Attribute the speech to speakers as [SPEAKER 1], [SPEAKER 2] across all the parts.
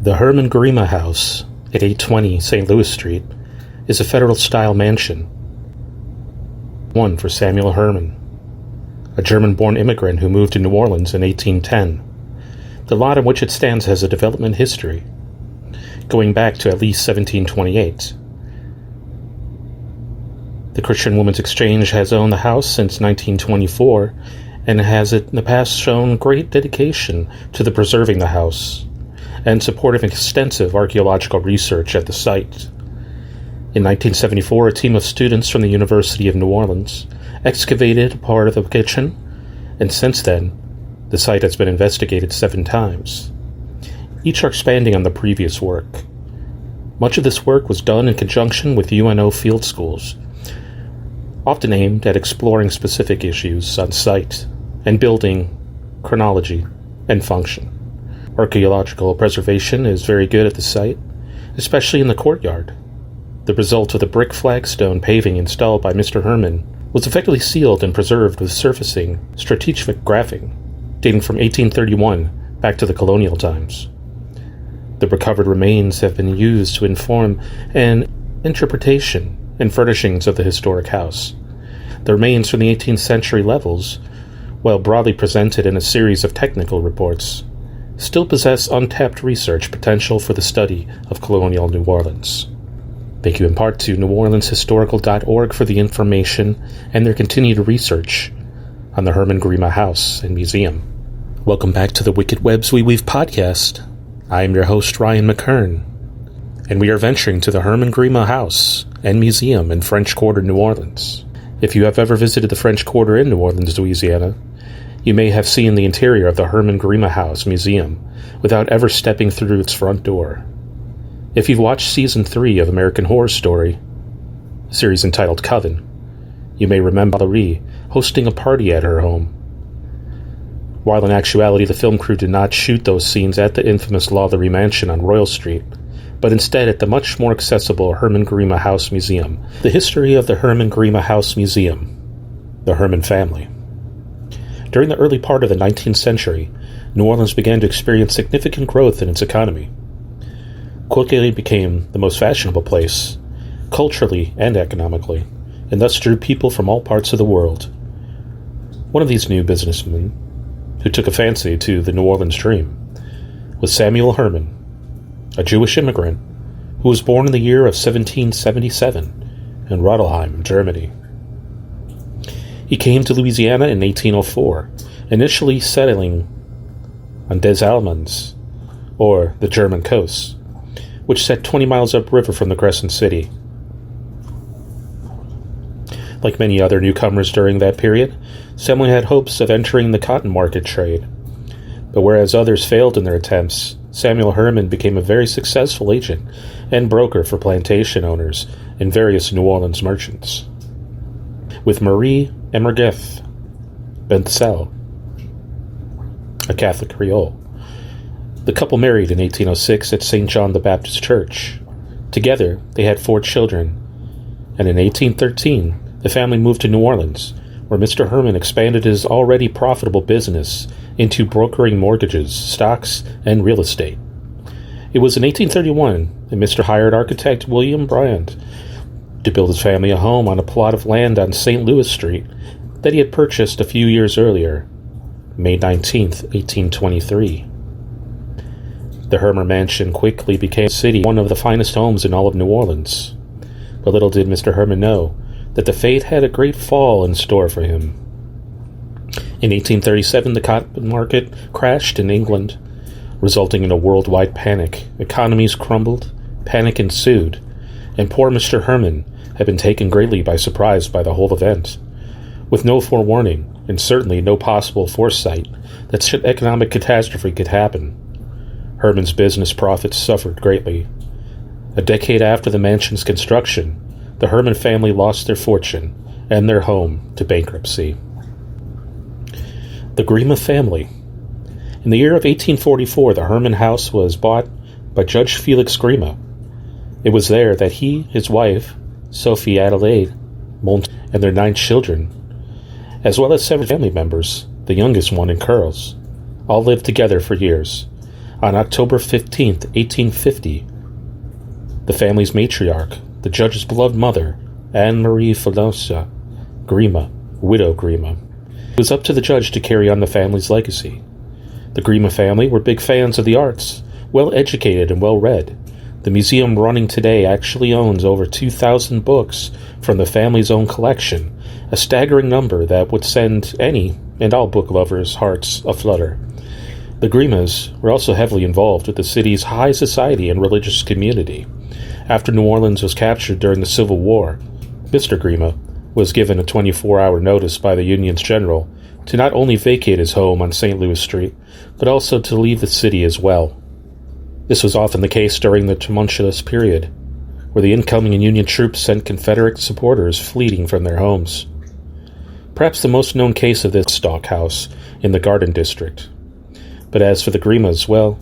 [SPEAKER 1] The Hermann-Grima house at 820 St. Louis Street is a federal-style mansion, one for Samuel Hermann, a German-born immigrant who moved to New Orleans in 1810. The lot on which it stands has a development history, going back to at least 1728. The Christian Women's Exchange has owned the house since 1924 and has in the past shown great dedication to the preserving the house and support of extensive archaeological research at the site. In 1974, a team of students from the University of New Orleans excavated part of the kitchen, and since then, the site has been investigated 7 times. Each are expanding on the previous work. Much of this work was done in conjunction with UNO field schools, often aimed at exploring specific issues on site and building chronology and function. Archaeological preservation is very good at the site, especially in the courtyard. The result of the brick flagstone paving installed by Mr. Hermann was effectively sealed and preserved with surfacing stratigraphic dating from 1831 back to the colonial times. The recovered remains have been used to inform an interpretation and furnishings of the historic house. The remains from the 18th century levels, while broadly presented in a series of technical reports, still possess untapped research potential for the study of colonial New Orleans. Thank you in part to NewOrleansHistorical.org for the information and their continued research on the Hermann-Grima House and Museum. Welcome back to the Wicked Webs We Weave podcast. I am your host, Ryan Mckern, and we are venturing to the Hermann-Grima House and Museum in French Quarter, New Orleans. If you have ever visited the French Quarter in New Orleans, Louisiana, you may have seen the interior of the Hermann-Grima House Museum without ever stepping through its front door. If you've watched Season 3 of American Horror Story, a series entitled Coven, you may remember Valerie hosting a party at her home. While in actuality the film crew did not shoot those scenes at the infamous Lalaurie Mansion on Royal Street, but instead at the much more accessible Hermann-Grima House Museum. The history of the Hermann-Grima House Museum, the Hermann family. During the early part of the 19th century, New Orleans began to experience significant growth in its economy. Quickly became the most fashionable place, culturally and economically, and thus drew people from all parts of the world. One of these new businessmen, who took a fancy to the New Orleans dream, was Samuel Hermann, a Jewish immigrant who was born in the year of 1777 in Rotterdam, Germany. He came to Louisiana in 1804, initially settling on Des Allemands, or the German coast, which sat 20 miles upriver from the Crescent City. Like many other newcomers during that period, Samuel had hopes of entering the cotton market trade. But whereas others failed in their attempts, Samuel Hermann became a very successful agent and broker for plantation owners and various New Orleans merchants. With Marie Emergeth Benthel, a Catholic Creole, the couple married in 1806 at St. John the Baptist Church. Together, they had 4 children, and in 1813, the family moved to New Orleans, where Mr. Hermann expanded his already profitable business into brokering mortgages, stocks, and real estate. It was in 1831 that Mr. hired architect William Bryant to build his family a home on a plot of land on St. Louis Street that he had purchased a few years earlier, May 19, 1823. The Hermann Mansion quickly became one of the finest homes in all of New Orleans. But little did Mr. Hermann know that the fate had a great fall in store for him. In 1837, the cotton market crashed in England, resulting in a worldwide panic. Economies crumbled, panic ensued, and poor Mr. Hermann had been taken greatly by surprise by the whole event. With no forewarning, and certainly no possible foresight that such economic catastrophe could happen, Hermann's business profits suffered greatly. A decade after the mansion's construction, the Hermann family lost their fortune and their home to bankruptcy. The Grima family. In the year of 1844, the Hermann house was bought by Judge Felix Grima. It was there that he, his wife, Sophie Adelaide, and their 9 children, as well as 7 family members, the youngest one in curls, all lived together for years. On October 15th, 1850, the family's matriarch, the judge's beloved mother, Anne-Marie Felicia Grima, widow Grima, it was up to the judge to carry on the family's legacy. The Grima family were big fans of the arts, well-educated and well-read. The museum running today actually owns over 2,000 books from the family's own collection, a staggering number that would send any and all book lovers' hearts aflutter. The Grimas were also heavily involved with the city's high society and religious community. After New Orleans was captured during the Civil War, Mr. Grima was given a 24-hour notice by the Union's general to not only vacate his home on St. Louis Street, but also to leave the city as well. This was often the case during the tumultuous period, where the incoming Union troops sent Confederate supporters fleeing from their homes. Perhaps the most known case of this stock house in the Garden District. But as for the Grimas, well,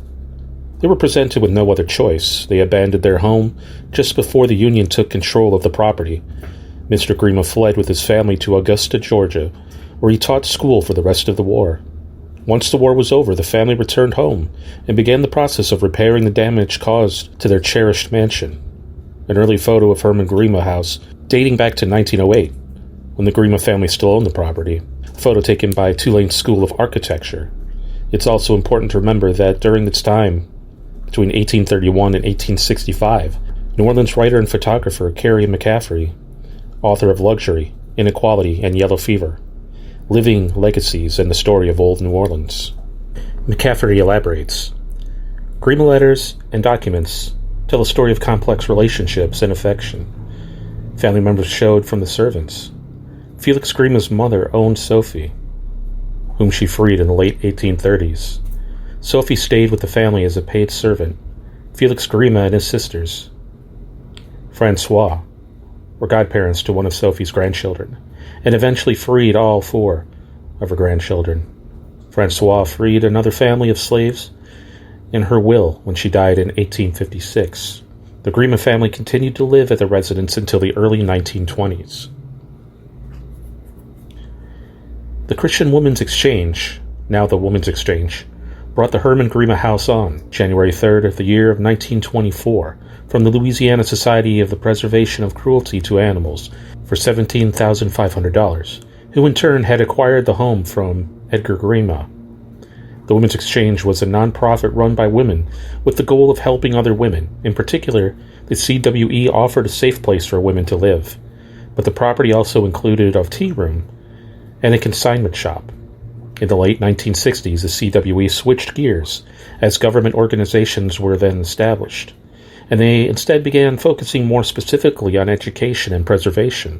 [SPEAKER 1] they were presented with no other choice. They abandoned their home just before the Union took control of the property. Mr. Grima fled with his family to Augusta, Georgia, where he taught school for the rest of the war. Once the war was over, the family returned home and began the process of repairing the damage caused to their cherished mansion. An early photo of Hermann-Grima house dating back to 1908, when the Grima family still owned the property, a photo taken by Tulane School of Architecture. It's also important to remember that during its time, between 1831 and 1865, New Orleans writer and photographer Carrie McCaffrey, author of Luxury, Inequality, and Yellow Fever, Living Legacies and the Story of Old New Orleans. McCaffrey elaborates. Grima letters and documents tell a story of complex relationships and affection. Family members showed from the servants. Felix Grima's mother owned Sophie, whom she freed in the late 1830s. Sophie stayed with the family as a paid servant. Felix Grima and his sisters, Francois, were godparents to one of Sophie's grandchildren, and eventually freed all 4 of her grandchildren. Francois freed another family of slaves in her will when she died in 1856. The Grima family continued to live at the residence until the early 1920s. The Christian Women's Exchange, now the Women's Exchange, brought the Hermann-Grima house on January 3rd of the year of 1924 from the Louisiana Society of the Preservation of Cruelty to Animals for $17,500, who in turn had acquired the home from Edgar Grima. The Women's Exchange was a non-profit run by women with the goal of helping other women. In particular, the CWE offered a safe place for women to live, but the property also included a tea room and a consignment shop. In the late 1960s, the CWE switched gears as government organizations were then established, and they instead began focusing more specifically on education and preservation.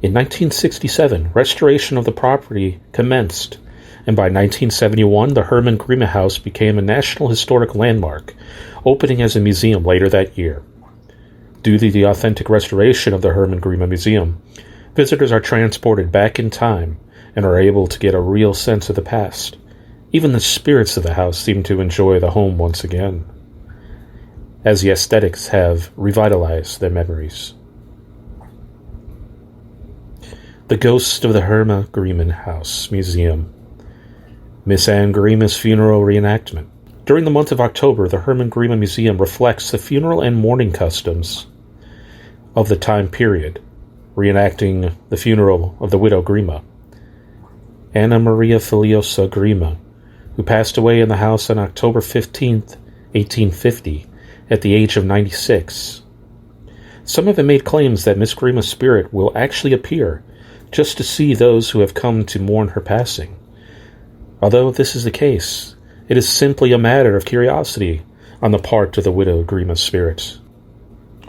[SPEAKER 1] In 1967, restoration of the property commenced, and by 1971, the Hermann-Grima House became a National Historic Landmark, opening as a museum later that year. Due to the authentic restoration of the Hermann-Grima Museum, visitors are transported back in time and are able to get a real sense of the past. Even the spirits of the house seem to enjoy the home once again, as the aesthetics have revitalized their memories. The Ghost of the Hermann-Grima House Museum. Miss Anne Grima's funeral reenactment. During the month of October, the Hermann-Grima Museum reflects the funeral and mourning customs of the time period, reenacting the funeral of the widow Grima, Anna Maria Felicia Grima, who passed away in the house on October 15th, 1850, at the age of 96. Some have made claims that Miss Grima's spirit will actually appear just to see those who have come to mourn her passing. Although if this is the case, it is simply a matter of curiosity on the part of the widow Grima's spirit.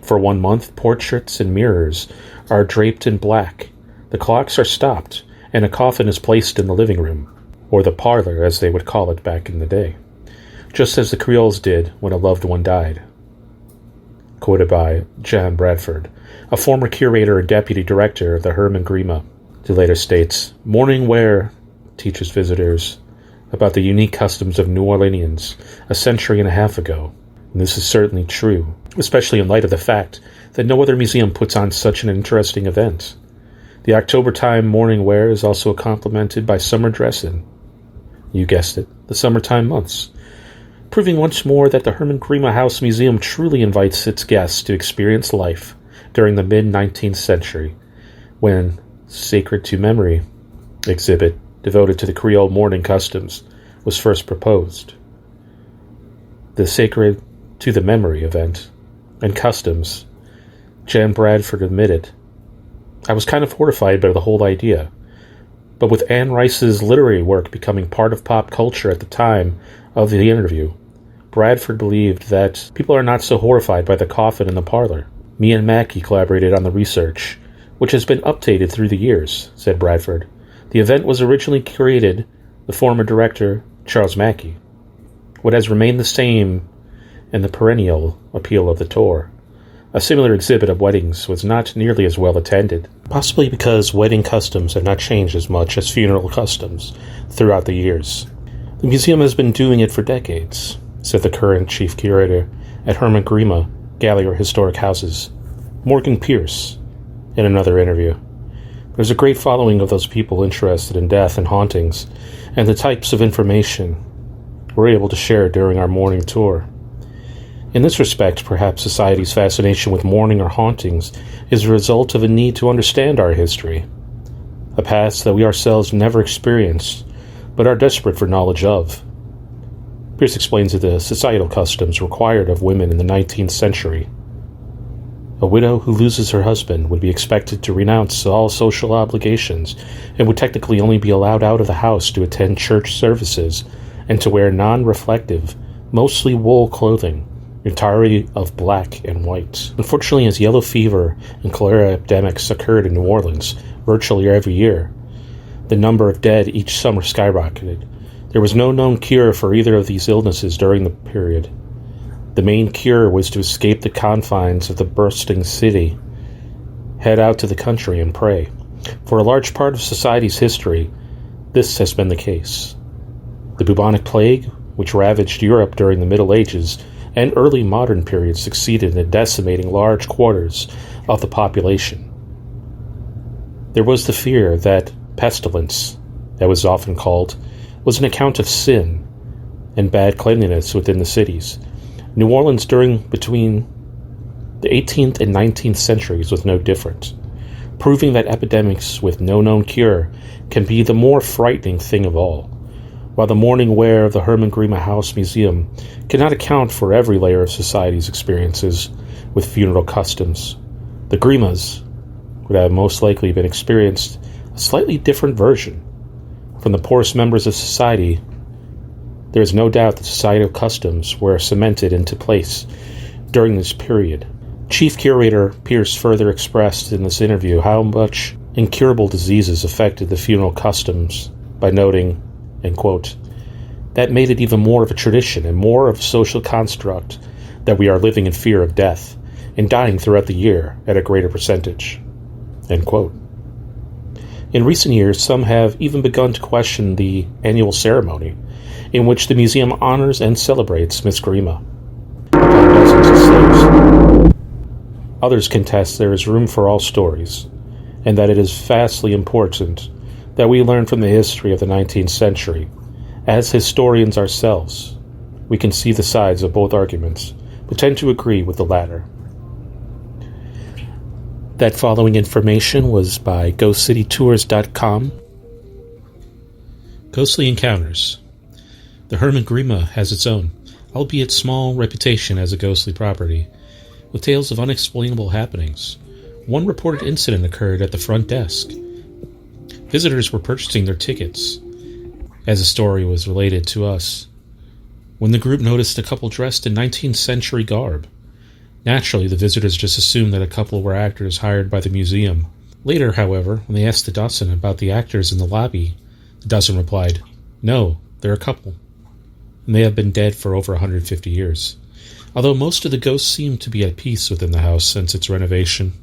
[SPEAKER 1] For 1 month, portraits and mirrors are draped in black, the clocks are stopped, and a coffin is placed in the living room, or the parlor as they would call it back in the day, just as the Creoles did when a loved one died. Quoted by John Bradford, a former curator and deputy director of the Hermann-Grima, who later states, "Mourning wear teaches visitors about the unique customs of New Orleanians a century and a half ago. And this is certainly true, especially in light of the fact that no other museum puts on such an interesting event. The October time mourning wear is also complemented by summer dressing. You guessed it, the summertime months, proving once more that the Hermann-Grima House Museum truly invites its guests to experience life during the mid-19th century, when Sacred to Memory exhibit devoted to the Creole mourning customs was first proposed. The Sacred to the Memory event and customs, Jan Bradford admitted, "I was kind of horrified by the whole idea. But with Anne Rice's literary work becoming part of pop culture at the time of the interview, Bradford believed that people are not so horrified by the coffin in the parlor. Me and Mackey collaborated on the research, which has been updated through the years," said Bradford. "The event was originally curated the former director, Charles Mackey. What has remained the same in the perennial appeal of the tour. A similar exhibit of weddings was not nearly as well attended, possibly because wedding customs have not changed as much as funeral customs throughout the years. The museum has been doing it for decades," said the current chief curator at Hermann-Grima Gallery of Historic Houses, Morgan Pierce, in another interview. "There's a great following of those people interested in death and hauntings, and the types of information we're able to share during our morning tour. In this respect, perhaps society's fascination with mourning or hauntings is a result of a need to understand our history, a past that we ourselves never experienced, but are desperate for knowledge of." Pierce explains the societal customs required of women in the 19th century. A widow who loses her husband would be expected to renounce all social obligations and would technically only be allowed out of the house to attend church services and to wear non-reflective, mostly wool clothing, entirely of black and white. Unfortunately, as yellow fever and cholera epidemics occurred in New Orleans virtually every year, the number of dead each summer skyrocketed. There was no known cure for either of these illnesses during the period. The main cure was to escape the confines of the bursting city, head out to the country and pray. For a large part of society's history, this has been the case. The bubonic plague, which ravaged Europe during the Middle Ages and early modern period, succeeded in decimating large quarters of the population. There was the fear that pestilence, that was often called, was an account of sin and bad cleanliness within the cities. New Orleans between the 18th and 19th centuries was no different, proving that epidemics with no known cure can be the more frightening thing of all. While the mourning wear of the Hermann-Grima House Museum cannot account for every layer of society's experiences with funeral customs, the Grimas would have most likely been experienced a slightly different version. From the poorest members of society, there is no doubt that societal customs were cemented into place during this period. Chief Curator Pierce further expressed in this interview how much incurable diseases affected the funeral customs by noting, and quote, "That made it even more of a tradition and more of a social construct that we are living in fear of death and dying throughout the year at a greater percentage." End quote. In recent years, some have even begun to question the annual ceremony in which the museum honors and celebrates Miss Grima upon dozens of slaves. Others contest there is room for all stories, and that it is vastly important that we learn from the history of the 19th century. As historians ourselves, we can see the sides of both arguments, but tend to agree with the latter. That following information was by GhostCityTours.com. Ghostly Encounters. The Hermann-Grima has its own, albeit small, reputation as a ghostly property, with tales of unexplainable happenings. One reported incident occurred at the front desk. Visitors were purchasing their tickets, as the story was related to us, when the group noticed a couple dressed in 19th century garb. Naturally, the visitors just assumed that a couple were actors hired by the museum. Later, however, when they asked the Dachshund about the actors in the lobby, the Dachshund replied, "No, they're a couple, and they have been dead for over 150 years. Although most of the ghosts seem to be at peace within the house since its renovation,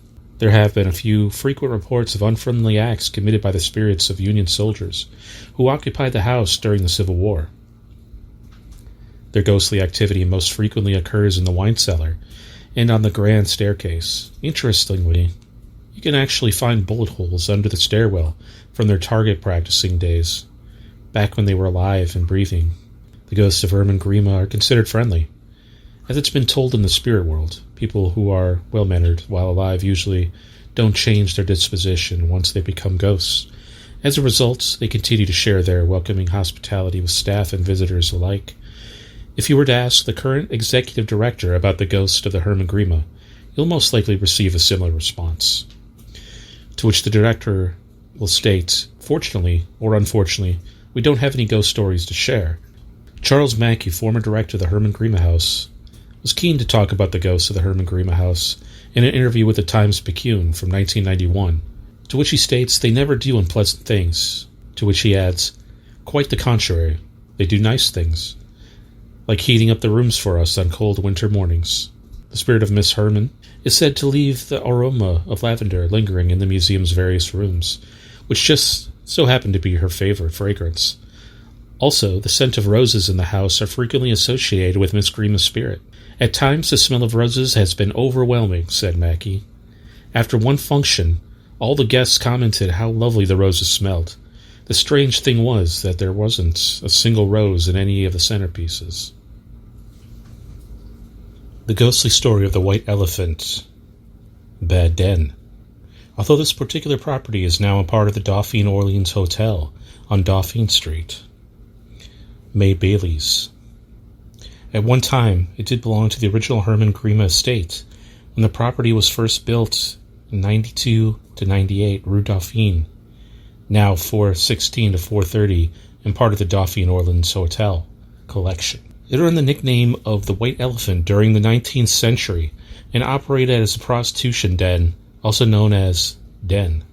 [SPEAKER 1] there have been a few frequent reports of unfriendly acts committed by the spirits of Union soldiers who occupied the house during the Civil War. Their ghostly activity most frequently occurs in the wine cellar and on the grand staircase. Interestingly, you can actually find bullet holes under the stairwell from their target practicing days, back when they were alive and breathing. The ghosts of Hermann-Grima are considered friendly. As it's been told in the spirit world, people who are well-mannered while alive usually don't change their disposition once they become ghosts. As a result, they continue to share their welcoming hospitality with staff and visitors alike. If you were to ask the current executive director about the ghost of the Hermann-Grima, you'll most likely receive a similar response. To which the director will state, "Fortunately, or unfortunately, we don't have any ghost stories to share." Charles Mackey, former director of the Hermann-Grima House, was keen to talk about the ghosts of the Hermann-Grima House in an interview with the Times-Picayune from 1991, to which he states they never do unpleasant things, to which he adds, "Quite the contrary, they do nice things, like heating up the rooms for us on cold winter mornings." The spirit of Miss Herman is said to leave the aroma of lavender lingering in the museum's various rooms, which just so happened to be her favorite fragrance. Also, the scent of roses in the house are frequently associated with Miss Grima's spirit. "At times, the smell of roses has been overwhelming," said Mackey. After one function, all the guests commented how lovely the roses smelled. The strange thing was that there wasn't a single rose in any of the centerpieces. The ghostly story of the White Elephant, Bad Den. Although this particular property is now a part of the Dauphine Orleans Hotel on Dauphine Street. May Bailey's. At one time, it did belong to the original Hermann-Grima estate when the property was first built in 92 to 98 Rue Dauphine, now 416 to 430, and part of the Dauphine Orleans Hotel collection. It earned the nickname of the White Elephant during the 19th century and operated as a prostitution den, also known as Den.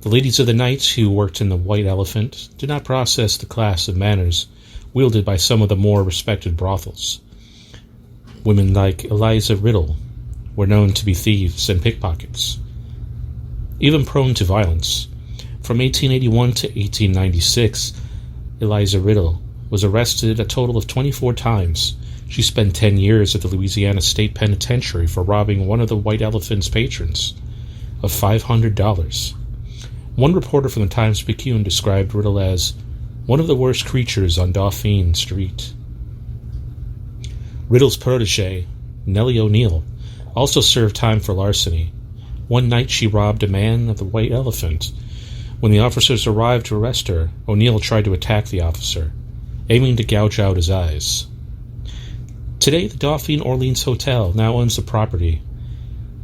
[SPEAKER 1] The ladies of the night who worked in the White Elephant did not possess the class of manners wielded by some of the more respected brothels. Women like Eliza Riddle were known to be thieves and pickpockets, even prone to violence. From 1881 to 1896, Eliza Riddle was arrested a total of 24 times. She spent 10 years at the Louisiana State Penitentiary for robbing one of the White Elephant's patrons of $500. One reporter from the Times-Picayune described Riddle as one of the worst creatures on Dauphine Street. Riddle's protege, Nellie O'Neill, also served time for larceny. One night she robbed a man of the White Elephant. When the officers arrived to arrest her, O'Neill tried to attack the officer, aiming to gouge out his eyes. Today, the Dauphine Orleans Hotel now owns the property.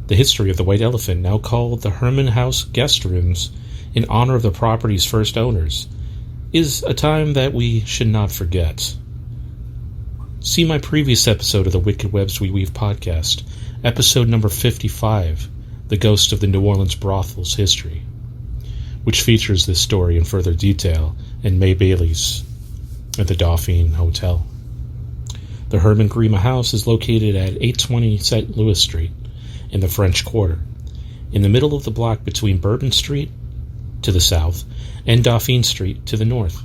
[SPEAKER 1] The history of the White Elephant, now called the Herman House Guest Rooms, in honor of the property's first owners, is a time that we should not forget. See my previous episode of the Wicked Webs We Weave podcast, episode number 55, The Ghost of the New Orleans Brothel's History, which features this story in further detail in May Bailey's at the Dauphine Hotel. The Hermann-Grima House is located at 820 St. Louis Street in the French Quarter, in the middle of the block between Bourbon Street to the south and Dauphine Street to the north.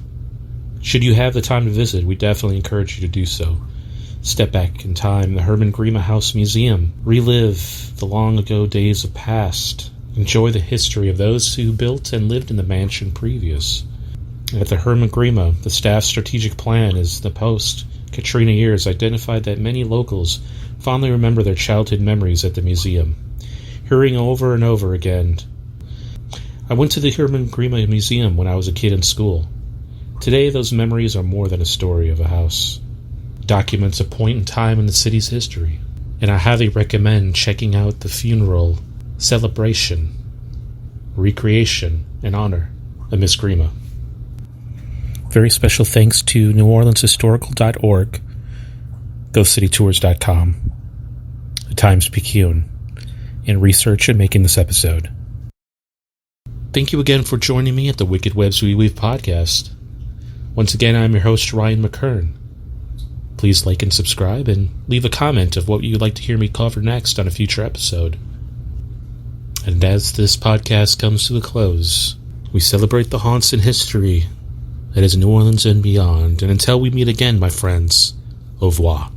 [SPEAKER 1] Should you have the time to visit, we definitely encourage you to do so. Step back in time, the Hermann-Grima House Museum, relive the long-ago days of past, enjoy the history of those who built and lived in the mansion previous. At the Hermann-Grima, the staff's strategic plan is the post-Katrina years identified that many locals fondly remember their childhood memories at the museum. Hearing over and over again, I went to the Hermann-Grima Museum when I was a kid in school. Today, those memories are more than a story of a house. It documents a point in time in the city's history, and I highly recommend checking out the funeral, celebration, recreation, and honor of Miss Grima. Very special thanks to NewOrleansHistorical.org, GhostCityTours.com, the Times-Picayune, in research and making this episode. Thank you again for joining me at the Wicked Webs We Weave podcast. Once again, I'm your host, Ryan Mckern. Please like and subscribe, and leave a comment of what you'd like to hear me cover next on a future episode. And as this podcast comes to a close, we celebrate the haunts and history that is New Orleans and beyond. And until we meet again, my friends, au revoir.